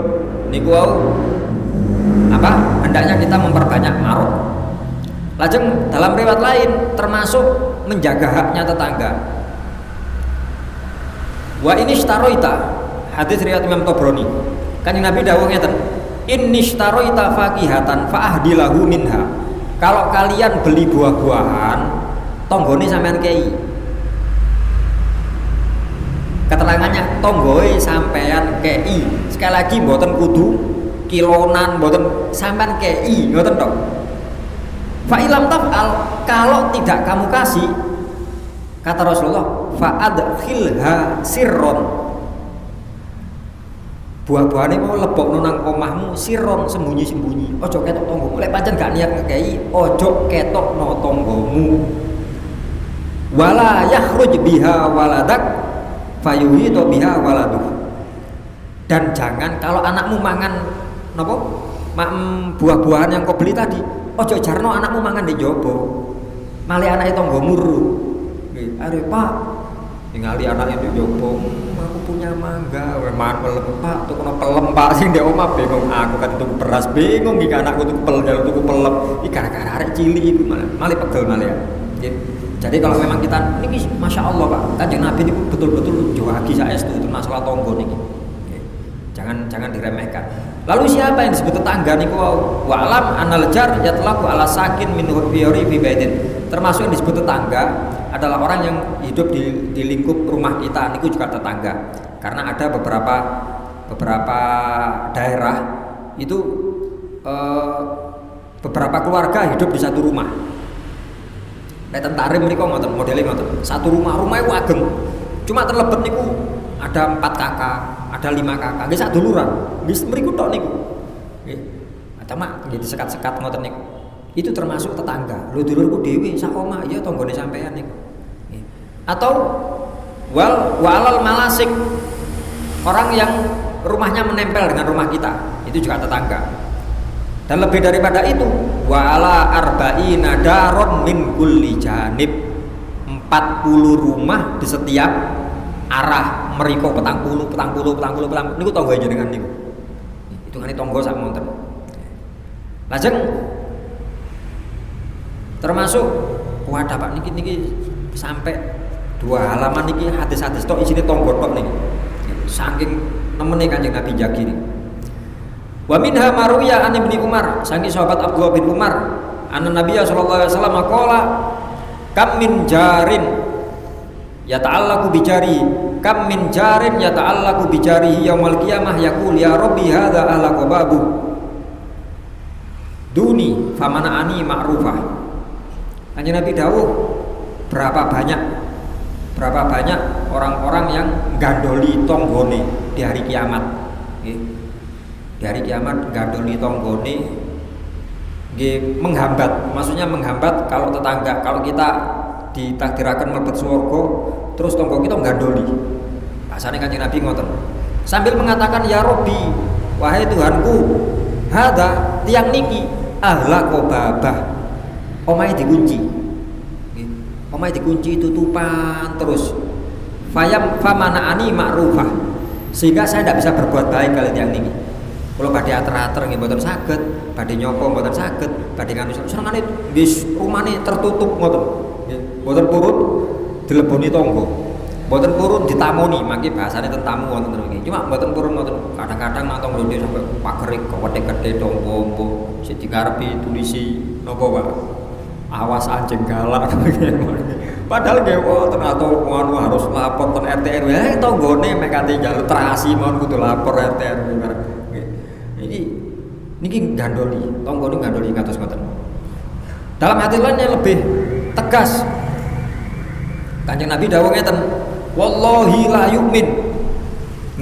niku wau apa? Hendaknya kita memperbanyak marot. Lajeng dalam riwayat lain termasuk menjaga haknya tetangga. Wa ini staroita, hadis riwayat Imam Tobroni. Kanjeng Nabi dawuh ngeten, inni staroita fakihatan faahdilahu minha. Kalau kalian beli buah-buahan, tonggone sampean kei. Keterangannya tonggoe sampean kei. Sekali lagi mboten kudu kilonan, mboten sampean kei, ngoten tok. Fa ilam taf'al, kalau tidak kamu kasih, kata Rasulullah, fa'adkhilha sirron. Buah-buahane mau lebokno nang omahmu sirron, sembunyi-sembunyi. Ojo ketok tanggamu. Lek pancen gak niat ngekei, ojo ketokno tanggamu. Wala yakhruj biha waladak fayuhitu biha waladuh. Dan jangan kalau anakmu mangan napa? Buah-buahan yang kau beli tadi, ojo jarno anakmu mangan di jobo. Malih anake tanggamu ru. Nggih, are Pak, ningali anake di jobo. Aku punya mangga, memang pelem Pak, tuku pelem Pak sing ndek omah bingung. Aku kan tuku beras bingung iki anakku tuku pelem, tuku pelem. Iki gara-gara arek cilik iku malah pegel malah ya. Jadi kalau memang kita niki Masya Allah Pak, Kanjeng Nabi niku betul-betul jawagi saestu itu masalah tangga niki. Jangan diremehkan. Lalu siapa yang disebut tetangga niku wa alam anal jar yatlaqu ala sakin min hurfiyori fi baitin. Termasuk yang disebut tetangga adalah orang yang hidup di lingkup rumah kita niku juga tetangga. Karena ada beberapa daerah itu beberapa keluarga hidup di satu rumah. Nek tentara mriku ngoten modele ngoten. Satu rumah iku ageng. Cuma terlebet niku ada 4 kakak, ada 5 kakak. Nggih sak duluran. Wis mriku tok niku. Nggih. Cuma nggih disekat-sekat ngoten niku. Itu termasuk tetangga. Lho dulurku dhewe sak omah ya tanggane sampean niku. Atau walal malasik, orang yang rumahnya menempel dengan rumah kita, itu juga tetangga. Dan lebih daripada itu, wala arba'ina daron min kulli janib, 40 rumah di setiap arah meriko petang puluh niku tangga jenengan niku. Hitungane tangga sak monten. Lajeng termasuk wadah Pak niki sampai 2 halaman niki hadis-hadis tok isine tangga tok niki. Saking nemene Kanjeng Nabi jagi niki. Wa minha marwiya an Ibnu Umar, saking sahabat Abdullah bin Umar, anna Nabiy sallallahu alaihi wasallam qala kam min jarin yata'allaqu bi jari kam min jarin yata'allaqu bi jarihi yaumil qiyamah yaqul ya rabbi hadza alaqa babu duni famana'ani ma'rufah. Kanjeng Nabi dawuh berapa banyak orang-orang yang gandoli tonggone di hari kiamat. Di hari kiamat gandoli tonggone menghambat, maksudnya menghambat kalau tetangga, kalau kita ditakdirakan mlebet swarga terus tonggo kita gandoli. Bahasane Kanjeng Nabi ngoten. Sambil mengatakan ya Rabbi, wahai Tuhanku, hadza tiang niki ahlaqa babah. Omahe dikunci. Omahe dikunci tutupan terus. Famana'ani ma'rufah. Sehingga saya tidak bisa berbuat baik kali tiang niki. Kalau badhe ater-ater nggih mboten saged, badhe nyapa mboten saged, badhe nganu senengane wis rumane tertutup ngoten. Nggih, mboten purun dileboni tangga. Mboten purun ditamoni, mangke bahasane tentamu wonten niki. Cuma mboten purun ngoten. Kadang-kadang nang tangga ndek sampe pagere kewedhe-kedhe tombo-tombo, sing dikarepi tulisi napa, Pak? Awas anjing galak. Padahal nggih wonten atau anu harus lapor ten RT RW. Tanggane mek kate njaluk terasi mawon kudu lapor RT RW. Niki gandoli, tonggo ini gandoli kados ngoten. Dalam hati lainnya lebih tegas. Kanjeng Nabi dawuh ngeten, wallahi la yu'min.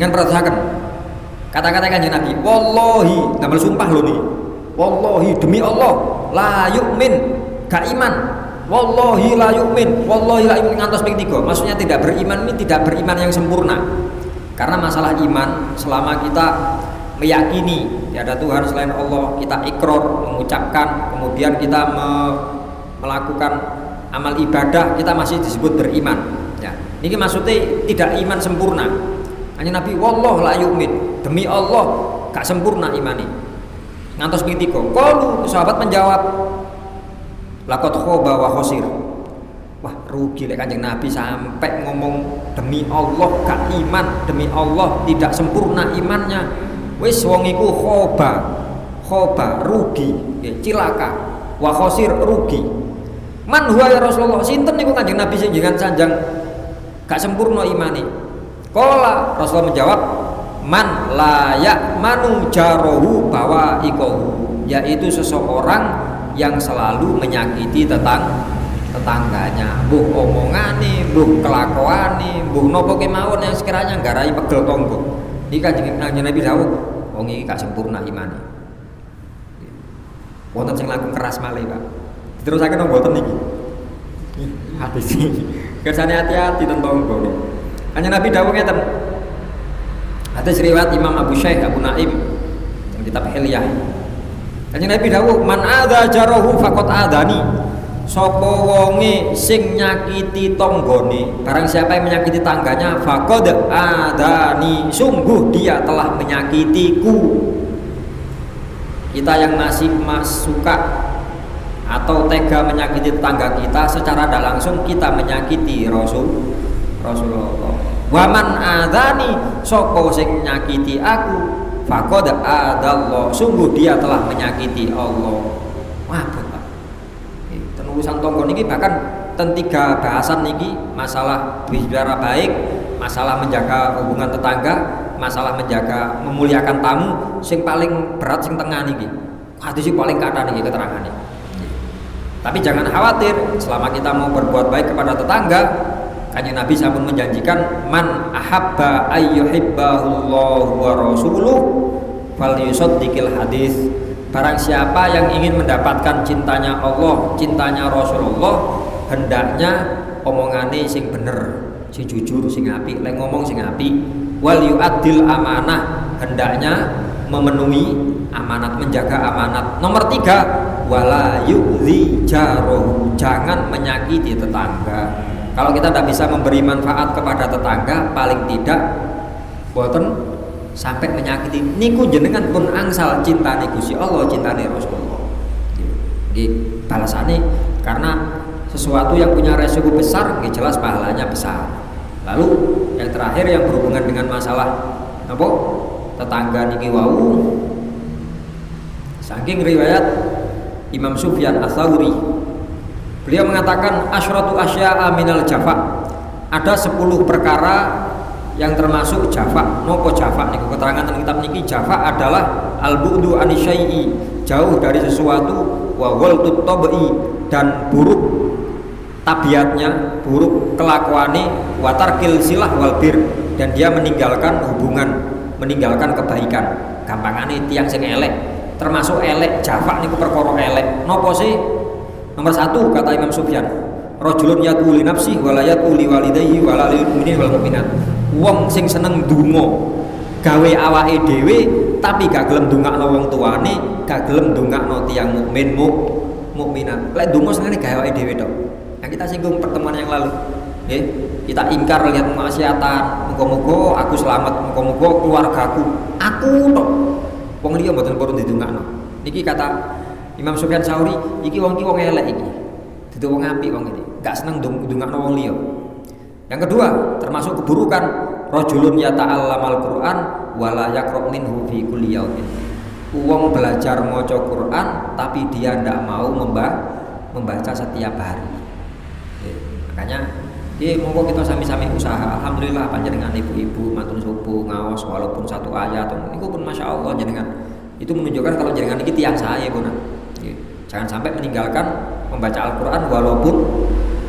Ngan perhatikan kata-kata Kanjeng Nabi, wallahi, damel sumpah lho niki. Wallahi demi Allah, la yu'min, gak iman. Wallahi la yu'min, wallahi la yu'min ngantos ping 3. Maksudnya tidak beriman ini tidak beriman yang sempurna. Karena masalah iman selama kita meyakini tiada Tuhan selain Allah, kita ikrar mengucapkan, kemudian kita melakukan amal ibadah, kita masih disebut beriman. Ya, ini maksudnya tidak iman sempurna. Hanya Nabi wallah la yu'min, demi Allah gak sempurna imani. Ngantos ping 3. Qalu sahabat menjawab laqad khaba wa khosir. Wah, rugi lek Kanjeng Nabi sampai ngomong demi Allah gak iman, demi Allah tidak sempurna imannya. Wis wong iku khoba rugi, cilaka, wa khosir rugi. Man huwa ya Rasulullah, sinten niku Kanjeng Nabi sing jenengan sanjang gak sempurna imani? Qala Rasulullah menjawab, man la ya'manu jarohu bawa ikohu, yaitu seseorang yang selalu menyakiti tetangganya, mbuh omongane, mbuh kelakuane, mbuh napa kemawon yang sekiranya nggarai pegel tangga. Iki Kanjeng Nabi dawuh, wong iki gak sempurna imane. Wonten sing langkung keras malih, Pak. Diterusaken nang mboten niki. Hadis iki. Kersane hati-hati tentang tangga. Kanjeng Nabi dawuh ngeten. Hadis riwayat Imam Abu Syekh Abu Naim dalam kitab Hilyah. Kanjeng Nabi dawuh, "Man adza jarahu faqad adani." Sapa wonge sing nyakiti tanggane, barang siapa yang menyakiti tangganya, faqad adani, sungguh dia telah menyakitiku. Kita yang masih suka atau tega menyakiti tetangga kita, secara tidak langsung kita menyakiti Rasulullah. Waman adani, sapa sing nyakiti aku, faqad adallah, sungguh dia telah menyakiti Allah. Wah, urusan tonggo niki bahkan tiga bahasan niki, masalah bicara baik, masalah menjaga hubungan tetangga, masalah menjaga memuliakan tamu, sing paling berat sing tengah niki. Hadis sing paling kathah niki keterangannya. Tapi jangan khawatir, selama kita mau berbuat baik kepada tetangga, Kanjeng Nabi sampun menjanjikan man ahabba ayyuhibbahullahu wa rasuluh falyusaddiqil hadis. Barang siapa yang ingin mendapatkan cintanya Allah, cintanya Rasulullah, hendaknya omongane sing bener. sing jujur, sing apik, lek ngomong sing apik. Wal yu'addil amanah, hendaknya memenuhi amanat, menjaga amanat. Nomor 3, wala yu'dzi jarahu, jangan menyakiti tetangga. Kalau kita tidak bisa memberi manfaat kepada tetangga, paling tidak boten sampai menyakiti. Niku jenengan pun angsal cintane Gusti Allah, cintane Rasulullah. Nggih, balasane karena sesuatu yang punya resiko besar, jelas pahalanya besar. Lalu yang terakhir yang berhubungan dengan masalah apa? Tetangga niki wau. Saking riwayat Imam Sufyan Ats-Tsauri, beliau mengatakan asyratu asya'a minal jafa. Ada 10 perkara yang termasuk jafa. Nopo jafa niku keterangan dalam kitab niki, jafa adalah al-bu'du anisyai'i, jauh dari sesuatu, wa ghaltut tabai, dan buruk tabiatnya, buruk kelakuane, watarkil silah wal bir, dan dia meninggalkan hubungan, meninggalkan kebaikan. Gampangane tiang sing elek, termasuk elek jafa niku perkara elek. Napa sih? Nomor 1 kata Imam Sufyan, rajulun yaqulu li nafsi wa la yaqulu li walidayhi wa la lil mu'minin wal mu'minat. Wong sing seneng ndonga gawe awake dhewe tapi gak gelem ndongakno wong tuane, gak gelem ndongakno tiyang mukmin mukminat. Lek ndonga senengane gawe awake dhewe tok. Yang kita singgung pertemuan yang lalu, kita ingkar lihat kemaksiatan, muga-muga aku selamat, muga-muga keluargaku, aku tok, wong liya mboten purun didongakno. Niki kata Imam Sufyan Tsauri, iki wong elek iki, dudu wong apik wong iki, gak seneng dongakno wong liya. Yang kedua, termasuk keburukan, rajulun yata'allamal Qur'an wa la yaqra' minhu fi kulli yaumin. Wong belajar maca Quran tapi dia ndak mau membaca setiap hari. Makanya monggo kita sami-sami usaha. Alhamdulillah panjenengan ibu-ibu matun subuh ngaos walaupun 1 ayat niku pun Masya Allah jenengan. Itu menunjukkan kalau jenengan iki tiyang sae pun. Jangan sampai meninggalkan membaca Al-Qur'an walaupun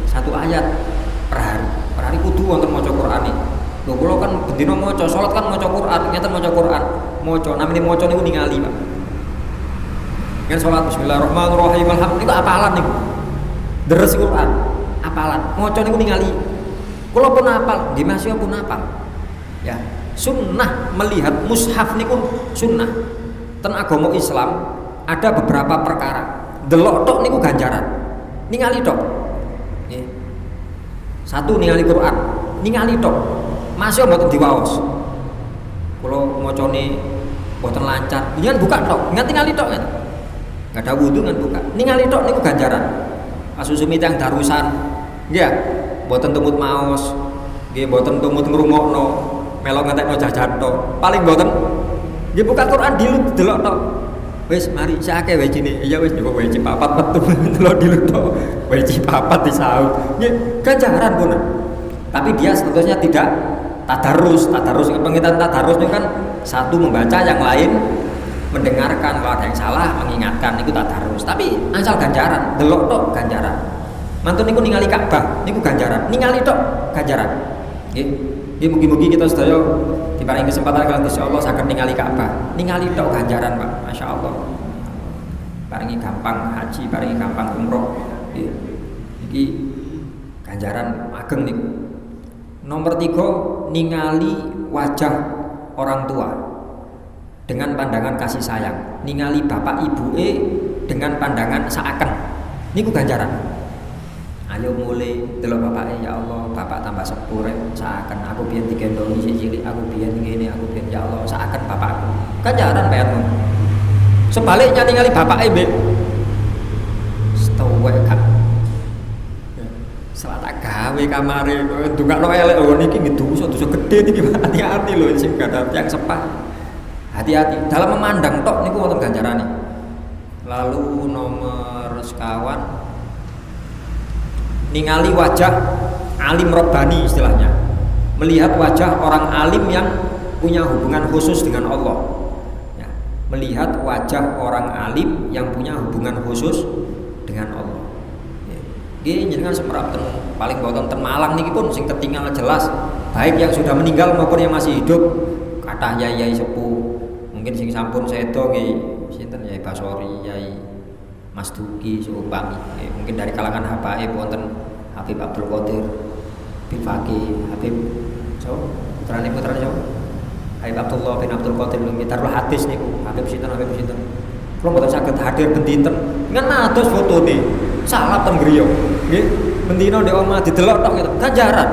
1 ayat per hari. Per hari kudu wonten maca Qur'an iki. Lho kula kan bendina maca, salat kan maca Qur'an, ngeten maca Qur'an. Maca namine maca niku ningali, Pak. Kan salat bismillahirrahmanirrahim alhamdulillah niku apalan niku. Deres Qur'an. Apalan, maca niku ningali. Kula pun hafal, nggih Mas pun hafal. Ya, sunnah melihat mushaf niku sunnah. Ten agama Islam ada beberapa perkara. Delok tok niku ganjaran. Ningali tok. Nggih. 1 ningali Quran, ningali tok. Masih mboten diwaos. Kula macane mboten lancar. Njenengan buka tok, nganti ningali tok. Enggak ada wudu ngan buka. Ningali tok niku ganjaran. Asusumi tiyang darusan, nggih, mboten tumut maos, nggih mboten tumut ngrungokno, melo ngentekno jajan tok. Paling mboten nggih buka Quran delok tok. Wis mari sakake wajine. Iya wis nyoba waji 4 metu delok diluk tok. Waji 4 disaut. Nggih, ganjaran pun. Tapi dia seterusnya tidak tadarus. Pengertian tadarus itu kan 1 membaca, yang lain mendengarkan, kalau ada yang salah mengingatkan, niku tadarus. Tapi asal ganjaran, delok tok ganjaran. Mantun niku ningali Ka'bah, niku ganjaran. Ningali tok ganjaran. Nggih. Nggih mugi-mugi kita sedaya diparingi kesempatan kalian Gusti Allah saged ningali Ka'bah. Ningali tok ganjaran, Pak. Masya Allah. Paringi gampang haji, paringi gampang umroh. Nggih. Iki ganjaran ageng niku. Nomor 3, ningali wajah orang tua dengan pandangan kasih sayang, ningali bapak ibu dengan pandangan seakan, niku ganjaran. Ayo mulai delok bapake, ya Allah bapak tambah sepur seakan, aku biyen digendongi cilik, aku biyen ngene, aku biyen ya Allah seakan bapakku. Ganjaran payatmu. Sebaliknya ningali bapake mbek stowek kan. Salah tak gawe kamare ndongakno elek lho niki nggih dosa gedhe niki, hati-hati lho sing gadang yang sepah. Hati-hati dalam memandang tok niku wonten ganjarane. Lalu nomor sekawan, ningali wajah alim robbani istilahnya. Melihat wajah orang alim yang punya hubungan khusus dengan Allah. Ya, melihat wajah orang alim yang punya hubungan khusus dengan Allah. Nggih jenengan semerap paling boten ten Malang niki pun sing ketinggal jelas, baik yang sudah meninggal maupun yang masih hidup. Kathah yai-yai sepuh mungkin sing sampun sedo nggih sinten Yai Basori, Yai Mas Duki seumpami, mungkin dari kalangan habaib wonten Habib Abdul Qadir. Habib Fakih, Habib putrane Habib Abdullah bin Abdul Qadir lho taruh hadis niku Habib sinten kula mboten saged hadir ben dinten ngenados fotone salap ten griya nggih bendina ndek omah didelok tok gitu ganjaran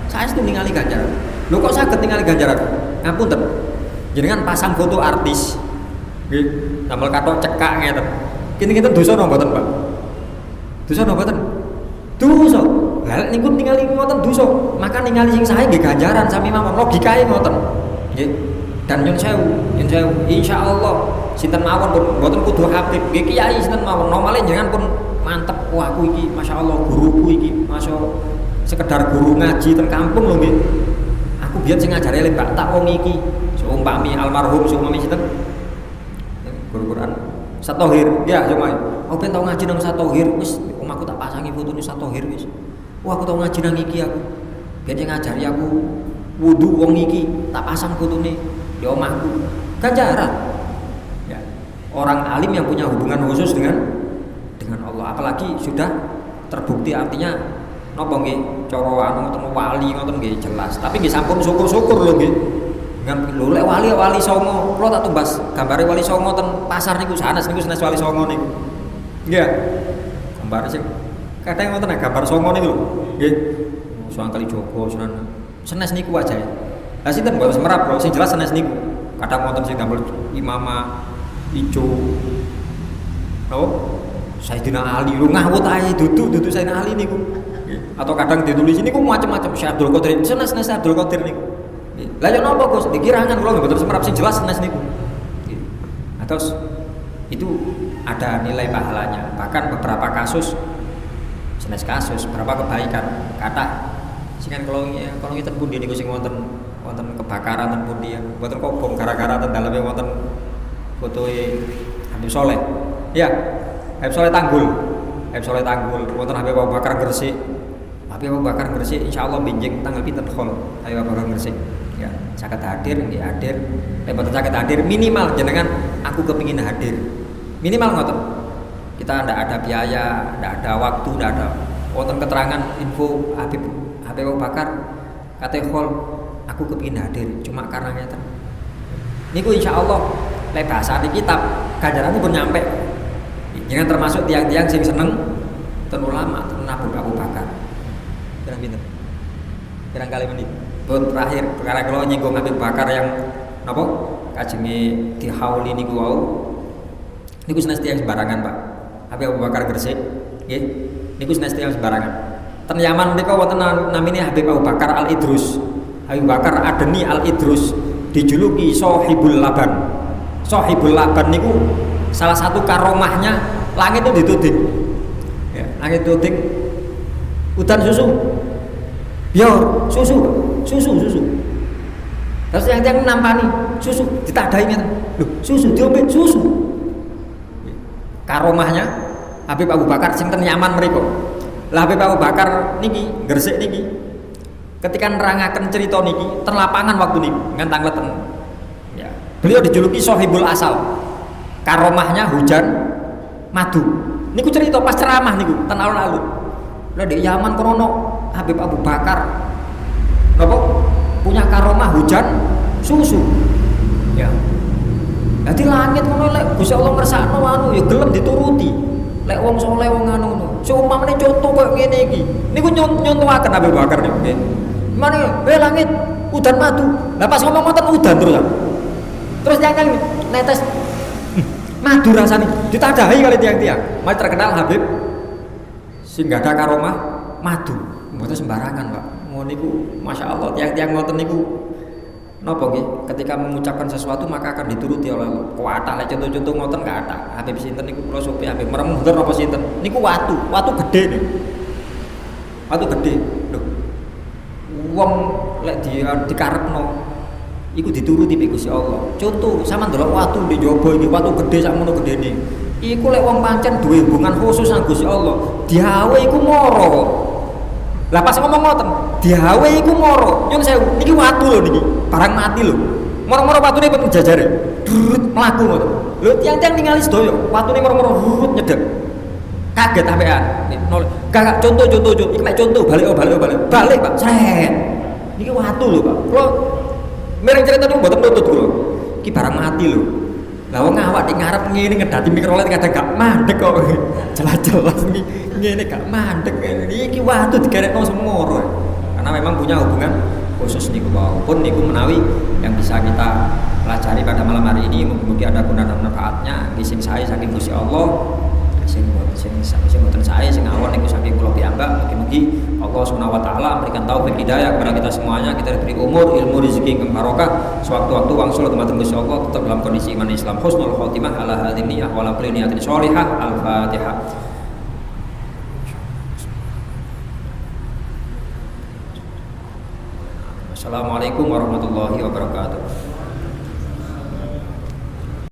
saestu ningali ganjaran lho kok saged ningali ganjaran ngapunten jenengan pasang foto artis nggih damel kathok cekak ngeten kinten dosa napa mboten Pak dosa napa mboten dosa lha niku ningali ngoten dosa maka ningali sing sae nggih ganjaran sami mawon logikae ngoten nggih dan nyun sewu insyaallah sinten mawon mboten kudu Habib nggih kiai sinten mawon normale jenengan pun mantep wah aku iki masyaallah guruku iki sekedar guru ngaji ten kampung lho nggih aku biyen sing ngajari Mbak tak wong iki seumpami almarhum seumpami sinten guru Quran Satohir ya cuma aku pengen tau ngaji nang Satohir wis omahku tak pasangi fotone Satohir wis wah aku tau ngaji nang iki aku biyen sing ngajari aku wudu wong iki tak pasang fotone di omahku ganjaran ya orang alim yang punya hubungan khusus dengan Allah apalagi sudah terbukti artinya napa nggih cara anu ngoten wali ngoten nggih jelas tapi nggih sampun syukur-syukur lho nggih lho lek wali songo kula tak tumbas gambare wali songo ten pasar niku sanes wali songo niku nggih gambar sing kadang ngoten gambar songo niku lho nggih Sunan Kalijaga senes niku aja lah sinten mboten semerap lho sing jelas senes niku kadang ngoten sing gambar imamah ijo Sayyidina Ali lu ngawut ae duduk Sayyidina Ali niku atau kadang ditulis niku macam-macam Syekh Abdul Qadir senes Abdul Qadir niku lah yo napa Gus dikirangan kula mboten semerap sing jelas senes niku terus itu ada nilai pahalanya bahkan beberapa kasus senes kasus beberapa kebaikan kata sing kalau ngiten pundi niku sing wonten kebakaran ten pundi ya mboten kobong gara-gara ten daleme wonten fotoe Habib Soleh ya Habib Soleh Tanggul wonten Habib Abu Bakar Gresik insyaallah benjing tanggal pinten khol Habib Abu Bakar Gresik ya saged hadir nggih hadir nek mboten saged hadir minimal jenengan aku kepingin hadir minimal ngoten kita ndak ada biaya ndak ada waktu ndak ada wonten keterangan info Habib Abu Bakar kate khol aku kepingin hadir cuma karena ngeten niku insyaallah lek bahasane kitab ganjarane pun nyampe jangan termasuk tiang-tiang sing seneng ten ulama ten Abu Bakar pirang pinten pirang kali menit pun terakhir perkara kalau nyinggung Abu Bakar yang napa kajenge dihauli niku wau niku senes tiang sembarangan Pak Abu Bakar Gresik nggih niku senes tiang sembarangan ten Yaman menika wonten namine Habib Abu Bakar Al-Idrus Abu Bakar Adeni Al-Idrus dijuluki Sohibul Laban niku salah satu karomahnya langit itu dituding ya, langit dituding udan susu biar susu terus yang nampani susu ditadai ngeten lho susu diombe susu karomahnya Habib Abu Bakar sing ten Yaman mriku lah Habib Abu Bakar niki Gresik niki ketika nerangaken cerita niki ten lapangan waktu niki ngentang leten ya beliau dijuluki Sohibul Asal karomahnya hujan madu niku cerita pas ceramah niku ten alun-alun lha di Yaman krono Habib Abu Bakar napa punya karomah hujan susu ya dadi langit ngono lek Gusti Allah ngersakno anu ya gelem dituruti lek wong saleh wong anu ngono seumpamane contoh koyo ngene iki niku nyontohaken Habib Bakar niku nggih mane langit udan madu lah pas ngomong ngoten udan terus jangan netes madu rasanya ditadahi kali tiang-tiang masih terkenal Habib sing gak ada karomah madu mboten sembarangan Pak ngono niku Masya Allah tiang-tiang ngoten niku napa nggih ketika mengucapkan sesuatu maka akan dituruti oleh Allah kuwata lek contoh-contoh ngoten gak ada Habib sinten niku kula sopi Habib merem bener napa sinten niku watu gede nih watu gede lho wong lek dikarepno iku dituruti pe Gusti Allah. Contoh, sampean ndelok watu di njaba iki, watu gedhe sak ngono gedene. Iku lek wong pancen duwe hubungan khusus karo Gusti Allah, diawe iku moro. Lah pas ngomong ngoten, diawe iku moro. Nyun sewu, niki watu lho niki, barang mati lho. Moro-moro watune pun jajare. Durut mlaku ngoten. Lho tiang-tiang ningali sedaya, watune moro-moro durut nyedek. Kaget sampean. Kakak contoh. Iki mek contoh balik Pak. Sret. Niki watu lho Pak. Kulo mereng cerita niku mboten nutut kulo. Iki barang mati lho. Lah wong awak di ngarep ngene ngedati mikrolet kadang gak mandek kok. Jelas-jelas ngene gak mandek. Iki watu digerekno semoro. Karena memang punya hubungan khusus niku pun niku menawi yang bisa kita pelajari pada malam hari ini, mugi-mugi ada guna dan manfaatnya. Sing saya saking Gusti Allah, sing mboten saya sing awon niku saking kula piyambak. Mugi-mugi Allah Subhanahu wa taala memberikan taufik hidayah kepada kita semuanya, kita diberi umur, ilmu, rezeki yang barokah, sewaktu-waktu wangsul dumateng Gusti Allah tetap dalam kondisi iman Islam, husnul khotimah ala hadhihi niyah wa ala kulli niyatin sholihah. Al-Fatihah. Assalamualaikum warahmatullahi wabarakatuh.